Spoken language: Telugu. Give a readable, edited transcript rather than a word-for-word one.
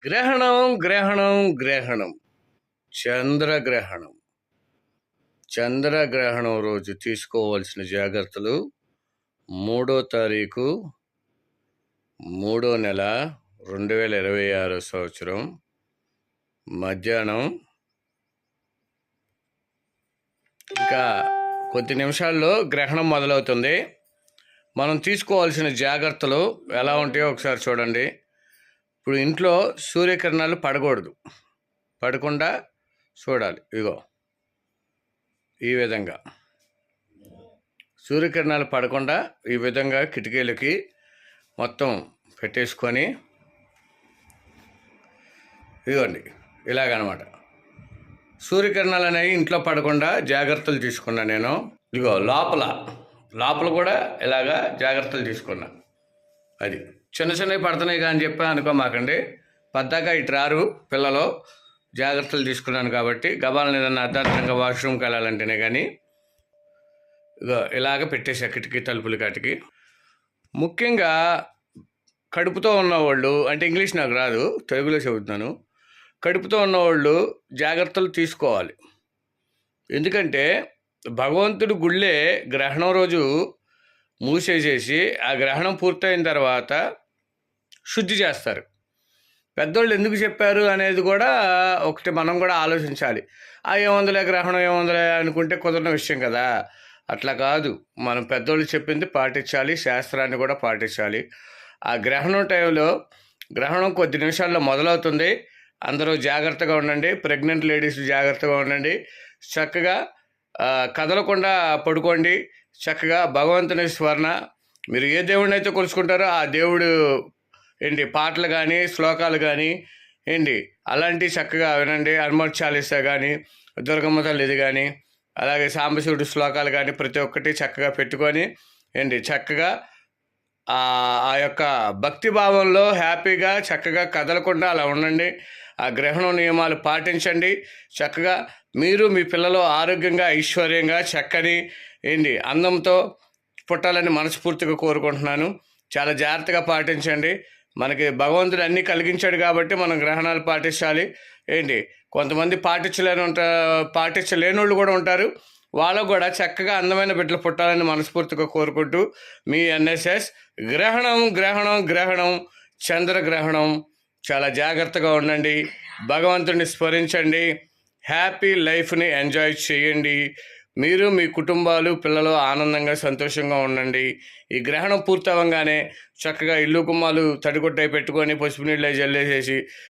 గ్రహణం గ్రహణం గ్రహణం చంద్రగ్రహణం. చంద్రగ్రహణం రోజు తీసుకోవాల్సిన జాగ్రత్తలు. 3వ తారీఖు 3వ నెల 2026 సంవత్సరం మధ్యాహ్నం ఇంకా కొద్ది నిమిషాల్లో గ్రహణం మొదలవుతుంది. మనం తీసుకోవాల్సిన జాగ్రత్తలు ఎలా ఉంటాయో ఒకసారి చూడండి. ఇప్పుడు ఇంట్లో సూర్యకిరణాలు పడకుండా చూడాలి. ఇగో ఈ విధంగా సూర్యకిరణాలు పడకుండా ఈ విధంగా కిటికీలకి మొత్తం పెట్టేసుకొని ఇదిగోండి ఇలాగనమాట. సూర్యకిరణాలు అనేవి ఇంట్లో పడకుండా జాగ్రత్తలు తీసుకున్నా నేను. ఇదిగో లోపల కూడా ఇలాగా జాగ్రత్తలు తీసుకున్నా. అది చిన్నవి పడుతున్నాయి కానీ చెప్పా అనుకోమాకండి. పద్దాక ఇటు రారు పిల్లలు. జాగ్రత్తలు తీసుకున్నాను కాబట్టి గబాలను ఏదన్నా అర్ధాంతరంగా వాష్రూమ్కి వెళ్ళాలంటేనే కానీ ఇలాగ పెట్టేసా కిటికీ తలుపులు కాటికి. ముఖ్యంగా కడుపుతో ఉన్నవాళ్ళు, అంటే ఇంగ్లీష్ నాకు రాదు, తెలుగులో చెబుతున్నాను. కడుపుతో ఉన్నవాళ్ళు జాగ్రత్తలు తీసుకోవాలి. ఎందుకంటే భగవంతుడు గుళ్ళే గ్రహణం రోజు మూసేసేసి ఆ గ్రహణం పూర్తయిన తర్వాత శుద్ధి చేస్తారు. పెద్దోళ్ళు ఎందుకు చెప్పారు అనేది కూడా ఒకటి మనం కూడా ఆలోచించాలి. ఏముందిలే గ్రహణం ఏముందిలే అనుకుంటే కుదరని విషయం కదా. అట్లా కాదు, మనం పెద్దోళ్ళు చెప్పింది పాటించాలి, శాస్త్రాన్ని కూడా పాటించాలి. ఆ గ్రహణం టైంలో గ్రహణం కొద్ది నిమిషాల్లో మొదలవుతుంది. అందరూ జాగ్రత్తగా ఉండండి. ప్రెగ్నెంట్ లేడీస్ జాగ్రత్తగా ఉండండి. చక్కగా కదలకుండా పడుకోండి. చక్కగా భగవంతుని స్మరణ, మీరు ఏ దేవుడిని అయితే కొలుసుకుంటారో ఆ దేవుడు పాటలు కానీ శ్లోకాలు కానీ అలాంటివి చక్కగా వినండి. హనుమత్ చాలీసా కానీ దుర్గమ్మ తల్లిది కానీ అలాగే సాంబశివుడి శ్లోకాలు కానీ ప్రతి ఒక్కటి చక్కగా పెట్టుకొని చక్కగా ఆ యొక్క భక్తి భావంలో హ్యాపీగా చక్కగా కదలకుండా అలా ఉండండి. ఆ గ్రహణం నియమాలు పాటించండి. చక్కగా మీరు మీ పిల్లలు ఆరోగ్యంగా ఐశ్వర్యంగా చక్కని అందంతో పుట్టాలని మనస్ఫూర్తిగా కోరుకుంటున్నాను. చాలా జాగ్రత్తగా పాటించండి. మనకి భగవంతుడు అన్నీ కలిగించాడు కాబట్టి మనం గ్రహణాలు పాటించాలి. కొంతమంది పాటించలేని వాళ్ళు కూడా ఉంటారు. వాళ్ళకు కూడా చక్కగా అందమైన బిడ్డలు పుట్టాలని మనస్ఫూర్తిగా కోరుకుంటూ మీ ఎన్ఎస్ఎస్. గ్రహణం గ్రహణం గ్రహణం చంద్రగ్రహణం. చాలా జాగ్రత్తగా ఉండండి. భగవంతుడిని స్మరించండి. హ్యాపీ లైఫ్ని ఎంజాయ్ చేయండి. మీరు మీ కుటుంబాలు పిల్లలు ఆనందంగా సంతోషంగా ఉండండి. ఈ గ్రహణం పూర్తవగానే చక్కగా ఇల్లు గుమ్మాలు తడిగుడ్డై పెట్టుకొని పసుపు నీళ్ళు జల్లేసేసి